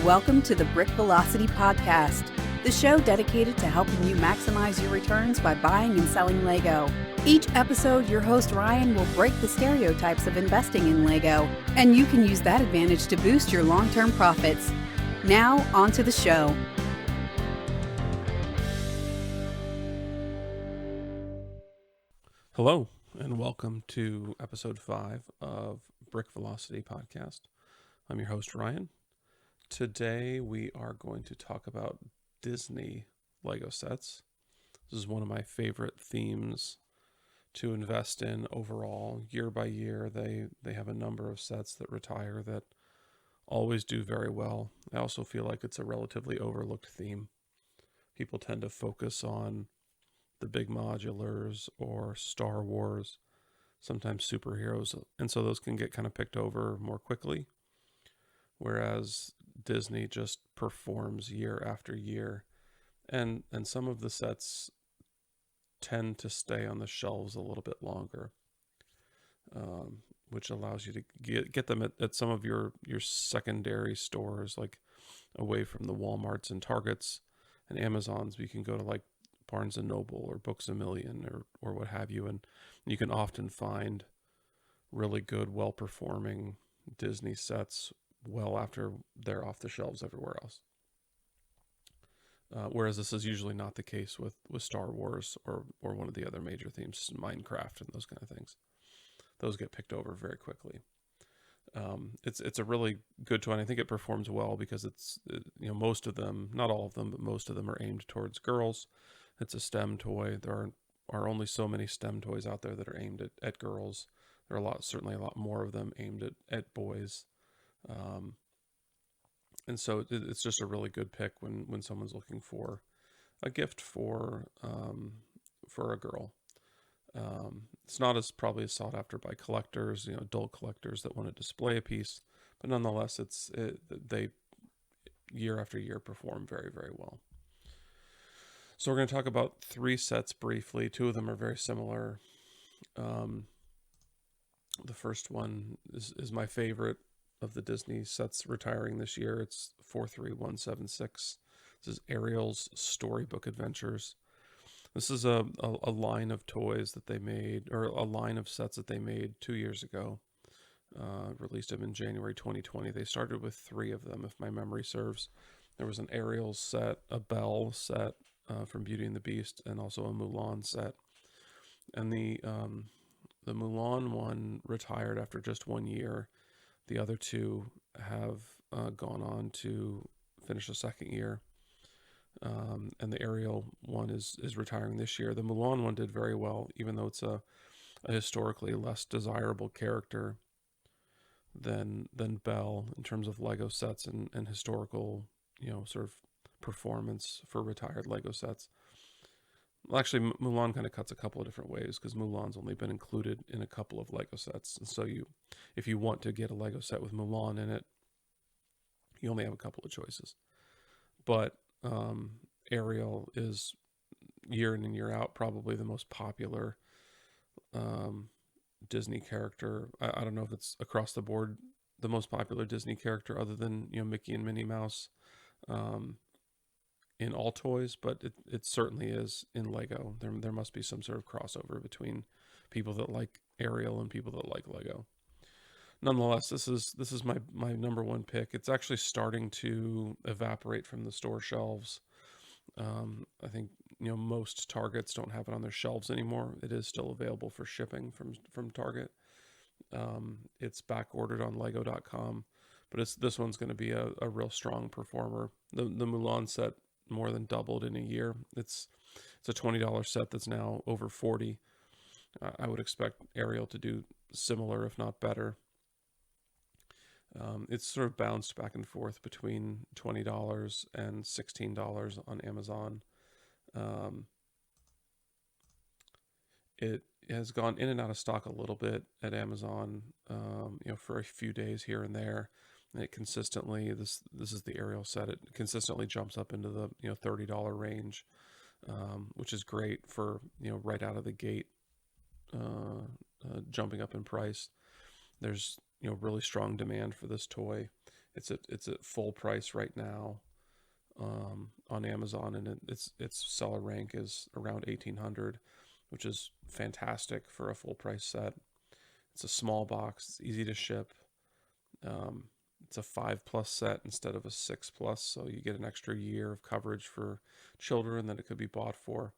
Welcome to the Brick Velocity Podcast, the show dedicated to helping you maximize your returns by buying and selling Lego. Each episode, your host Ryan will break the stereotypes of investing in Lego, and you can use that advantage to boost your long-term profits. Now, on to the show. Hello, and welcome to episode 5 of Brick Velocity Podcast. I'm your host, Ryan. Today, we are going to talk about Disney Lego sets. This is one of my favorite themes to invest in overall. Year by year, they have a number of sets that retire that always do very well. I also feel like it's a relatively overlooked theme. People tend to focus on the big modulars or Star Wars, sometimes superheroes, and so those can get kind of picked over more quickly, whereas Disney just performs year after year, and some of the sets tend to stay on the shelves a little bit longer, which allows you to get them at some of your secondary stores, like away from the Walmarts and Targets and Amazons. You can go to like Barnes & Noble or Books A Million or what have you, and you can often find really good, well-performing Disney sets well after they're off the shelves everywhere else. Whereas this is usually not the case with Star Wars or one of the other major themes, Minecraft and those kind of things. Those get picked over very quickly. It's a really good toy, and I think it performs well because it's most of them, not all of them, but most of them are aimed towards girls. It's a STEM toy. There are only so many STEM toys out there that are aimed at girls. There are certainly a lot more of them aimed at boys. And so it's just a really good pick when someone's looking for a gift for a girl. It's not probably as sought after by collectors, adult collectors that want to display a piece, but nonetheless, they year after year perform very, very well. So we're going to talk about 3 sets briefly. 2 of them are very similar. The first one is my favorite of the Disney sets retiring this year. It's 43176. This is Ariel's Storybook Adventures. This is a line of toys that they made, or a line of sets that they made 2 years ago. Released them in January 2020. They started with 3 of them, if my memory serves. There was an Ariel set, a Belle set from Beauty and the Beast, and also a Mulan set. And the Mulan one retired after just 1 year. The other 2 have gone on to finish a second year. And the Ariel one is retiring this year. The Mulan one did very well, even though it's a historically less desirable character than Belle in terms of Lego sets and historical, sort of performance for retired Lego sets. Well, actually, Mulan kind of cuts a couple of different ways because Mulan's only been included in a couple of Lego sets. And so if you want to get a Lego set with Mulan in it, you only have a couple of choices. But Ariel is year in and year out probably the most popular Disney character. I don't know if it's across the board the most popular Disney character other than Mickey and Minnie Mouse in all toys, but it certainly is in Lego. There must be some sort of crossover between people that like Ariel and people that like Lego. Nonetheless, this is my number 1 pick. It's actually starting to evaporate from the store shelves. I think most Targets don't have it on their shelves anymore. It is still available for shipping from Target. It's back ordered on Lego.com, but this one's going to be a real strong performer. The Mulan set more than doubled in a year. It's a $20 set that's now over $40. I would expect Ariel to do similar, if not better. It's sort of bounced back and forth between $20 and $16 on Amazon. It has gone in and out of stock a little bit at Amazon, for a few days here and there. And it consistently, this is the Ariel set, it consistently jumps up into the $30 range, which is great for right out of the gate, jumping up in price. There's really strong demand for this toy. It's at full price right now on Amazon, and its seller rank is around 1,800, which is fantastic for a full price set. It's a small box. It's easy to ship. Um, it's a 5+ set instead of a 6+, so you get an extra year of coverage for children that it could be bought for.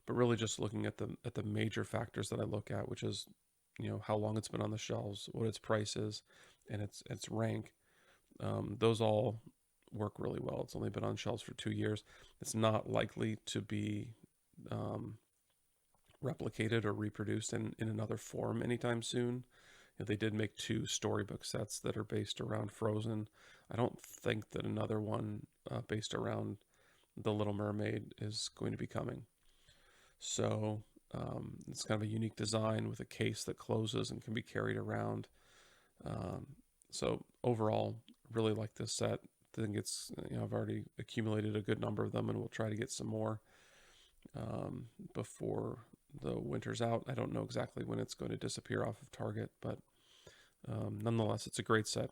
But really, just looking at the major factors that I look at, which is, how long it's been on the shelves, what its price is, and its rank. Those all work really well. It's only been on shelves for 2 years. It's not likely to be um, replicated or reproduced in another form anytime soon. They did make 2 storybook sets that are based around Frozen. I don't think that another one based around The Little Mermaid is going to be coming. So it's kind of a unique design with a case that closes and can be carried around. So overall, really like this set. I think it's, I've already accumulated a good number of them, and we'll try to get some more before the winter's out. I don't know exactly when it's going to disappear off of Target, but nonetheless, it's a great set.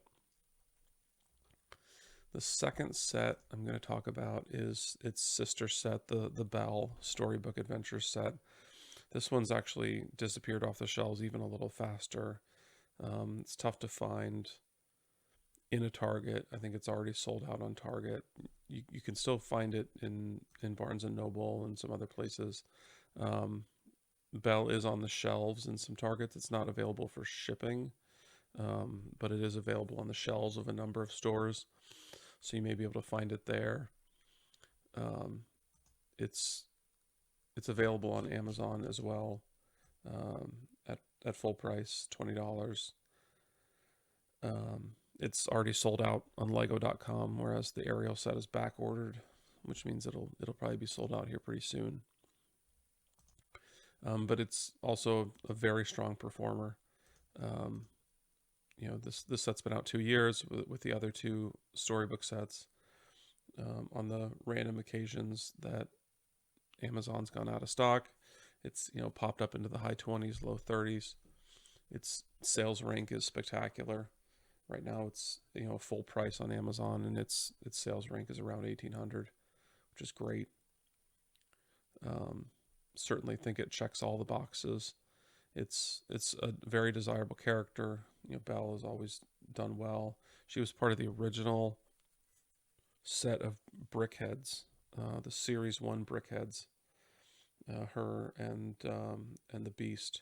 The second set I'm going to talk about is its sister set, the Belle Storybook Adventure set. This one's actually disappeared off the shelves even a little faster. It's tough to find in a Target. I think it's already sold out on Target. You can still find it in Barnes & Noble and some other places. Belle is on the shelves in some Targets. It's not available for shipping, but it is available on the shelves of a number of stores, so you may be able to find it there. It's available on Amazon as well, at full price, $20. It's already sold out on Lego.com, whereas the Ariel set is back ordered, which means it'll probably be sold out here pretty soon. But it's also a very strong performer. This set's been out 2 years with the other 2 storybook sets. On the random occasions that Amazon's gone out of stock, it's popped up into the high 20s, low 30s. Its sales rank is spectacular. Right now, it's full price on Amazon, and its sales rank is around 1,800, which is great. Certainly think it checks all the boxes. It's a very desirable character. Belle has always done well. She was part of the original set of Brickheads, the Series 1 Brickheads. Her and the Beast,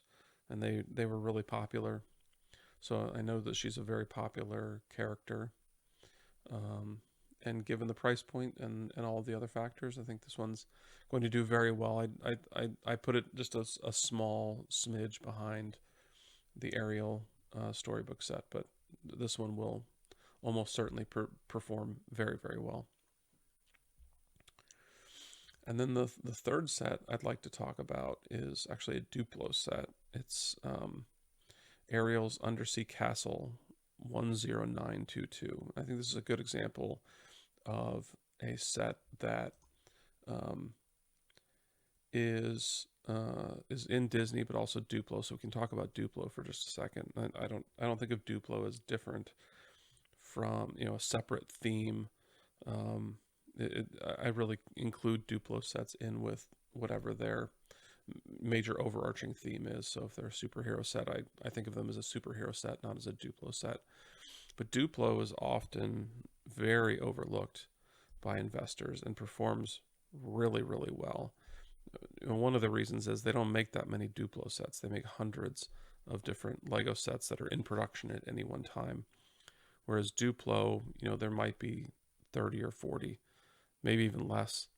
and they were really popular. So I know that she's a very popular character. And given the price point and all of the other factors, I think this one's going to do very well. I put it just a small smidge behind the Ariel storybook set, but this one will almost certainly perform very, very well. And then the third set I'd like to talk about is actually a Duplo set. It's Ariel's Undersea Castle 10922. I think this is a good example of a set that is in Disney, but also Duplo. So we can talk about Duplo for just a second. I don't think of Duplo as different from a separate theme. I really include Duplo sets in with whatever their major overarching theme is. So if they're a superhero set, I think of them as a superhero set, not as a Duplo set. But Duplo is often very overlooked by investors and performs really, really well. One of the reasons is they don't make that many Duplo sets. They make hundreds of different Lego sets that are in production at any one time. Whereas Duplo, there might be 30 or 40, maybe even less,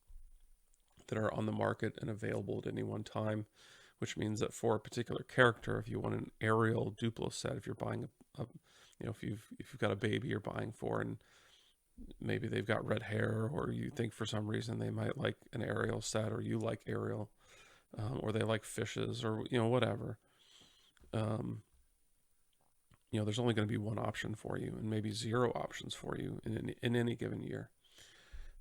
that are on the market and available at any one time, which means that for a particular character, if you want an Ariel Duplo set, if you're buying if you've got a baby you're buying for, and maybe they've got red hair, or you think for some reason they might like an Ariel set, or you like Ariel, or they like fishes, or whatever. There's only going to be one option for you, and maybe 0 options for you in any given year.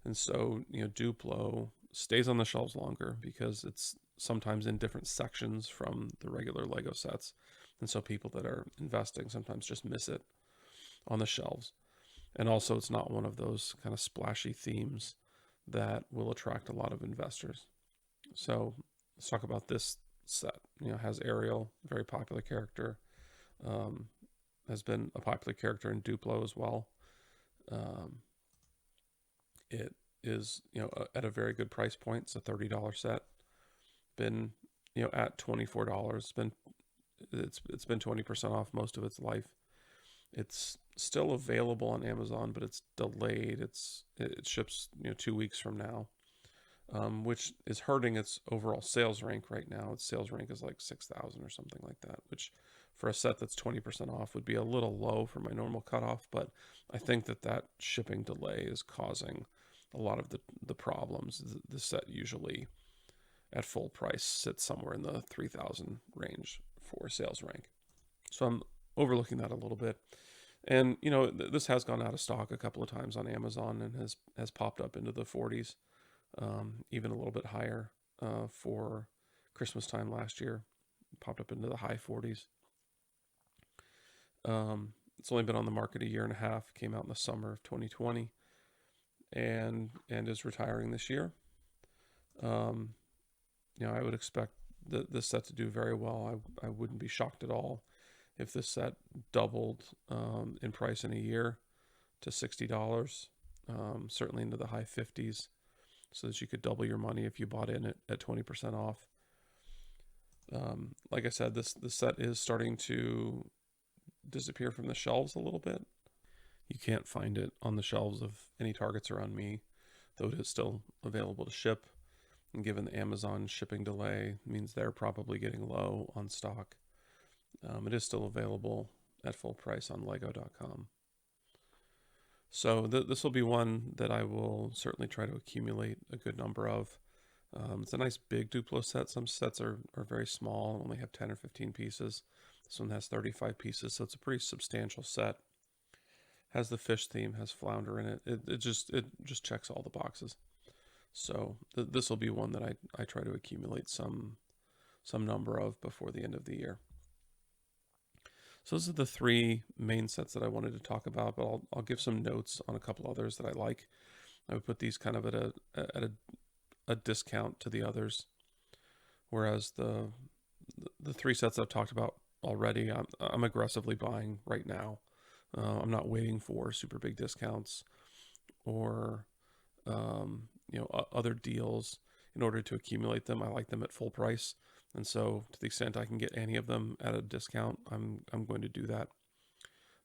And so, Duplo stays on the shelves longer because it's sometimes in different sections from the regular Lego sets. And so people that are investing sometimes just miss it on the shelves. And also, it's not one of those kind of splashy themes that will attract a lot of investors. So let's talk about this set. It has Ariel, very popular character. Um, has been a popular character in Duplo as well. Um, it is, at a very good price point. It's a $30 set. Been, at $24. It's been 20% off most of its life. It's still available on Amazon, but it's delayed. It ships 2 weeks from now, which is hurting its overall sales rank right now. Its sales rank is like 6,000 or something like that, which for a set that's 20% off would be a little low for my normal cutoff. But I think that shipping delay is causing a lot of the problems. The set usually at full price sits somewhere in the 3,000 range for sales rank. So I'm overlooking that a little bit. And this has gone out of stock a couple of times on Amazon and has popped up into the 40s, even a little bit higher for Christmas time last year. Popped up into the high 40s. It's only been on the market a year and a half. Came out in the summer of 2020, and is retiring this year. I would expect this set to do very well. I wouldn't be shocked at all if this set doubled in price in a year to $60, certainly into the high 50s, so that you could double your money if you bought in at 20% off. Like I said, this set is starting to disappear from the shelves a little bit. You can't find it on the shelves of any Targets around me, though it is still available to ship. And given the Amazon shipping delay, means they're probably getting low on stock. It is still available at full price on Lego.com. So this will be one that I will certainly try to accumulate a good number of. It's a nice big Duplo set. Some sets are very small, only have 10 or 15 pieces. This one has 35 pieces, so it's a pretty substantial set. Has the fish theme, has flounder in it. It just checks all the boxes. So this will be one that I try to accumulate some number of before the end of the year. So those are the three main sets that I wanted to talk about, but I'll give some notes on a couple others that I like. I would put these kind of at a discount to the others, whereas the three sets I've talked about already, I'm aggressively buying right now. I'm not waiting for super big discounts or other deals in order to accumulate them. I like them at full price. And so to the extent I can get any of them at a discount, I'm going to do that.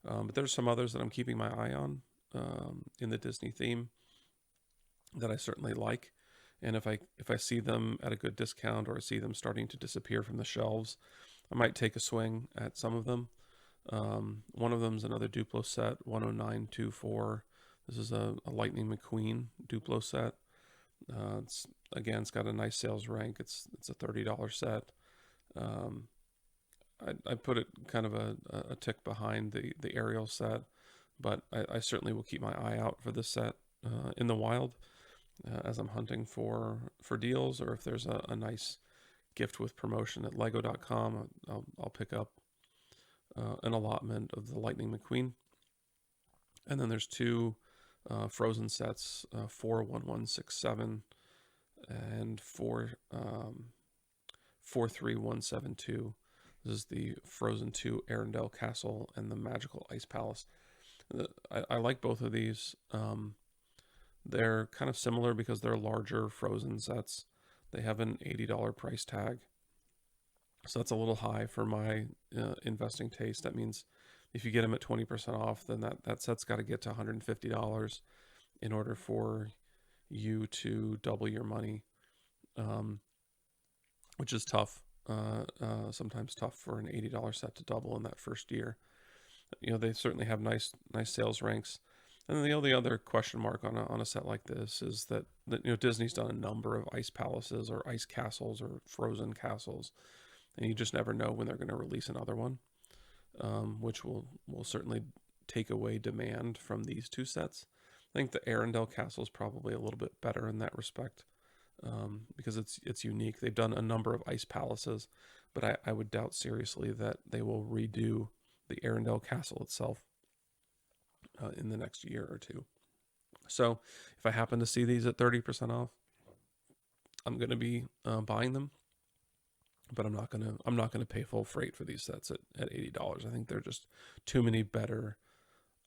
But there's some others that I'm keeping my eye on in the Disney theme that I certainly like. And if I see them at a good discount, or I see them starting to disappear from the shelves, I might take a swing at some of them. One of them is another Duplo set, 10924. This is a Lightning McQueen Duplo set. It's got a nice sales rank. It's a $30 set. I put it kind of a tick behind the Ariel set, but I certainly will keep my eye out for this set in the wild as I'm hunting for deals, or if there's a nice gift with promotion at Lego.com, I'll pick up an allotment of the Lightning McQueen. And then there's two Frozen sets, 41167 and 43172. This is the Frozen 2 Arendelle Castle and the Magical Ice Palace. I like both of these. They're kind of similar because they're larger Frozen sets. They have an $80 price tag. So that's a little high for my investing taste. That means if you get them at 20% off, then that set's got to get to $150 in order for you to double your money, which is tough. Sometimes tough for an $80 set to double in that first year. They certainly have nice sales ranks. And then the only other question mark on a set like this is that Disney's done a number of ice palaces or ice castles or frozen castles, and you just never know when they're going to release another one, which will certainly take away demand from these two sets. I think the Arendelle Castle is probably a little bit better in that respect, because it's unique. They've done a number of ice palaces, but I would doubt seriously that they will redo the Arendelle Castle itself. in the next year or two. So if I happen to see these at 30% off, I'm going to be buying them, but I'm not going to pay full freight for these sets at $80. I think they're just too many better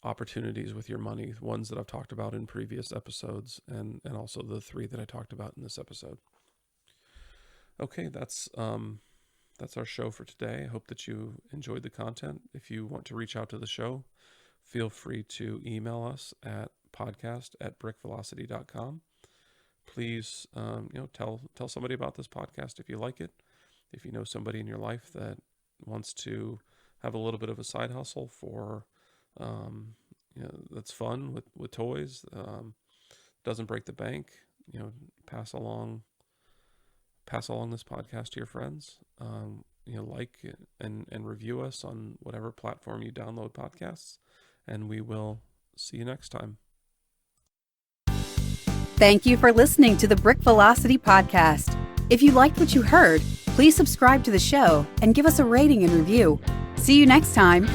opportunities with your money, ones that I've talked about in previous episodes, and also the 3 that I talked about in this episode. Okay, that's our show for today. I hope that you enjoyed the content. If you want to reach out to the show, feel free to email us at podcast@brickvelocity.com. Please, tell somebody about this podcast if you like it. If you know somebody in your life that wants to have a little bit of a side hustle for, that's fun with toys, doesn't break the bank, pass along this podcast to your friends. Like and review us on whatever platform you download podcasts, and we will see you next time. Thank you for listening to the Brick Velocity podcast. If you liked what you heard, please subscribe to the show and give us a rating and review. See you next time.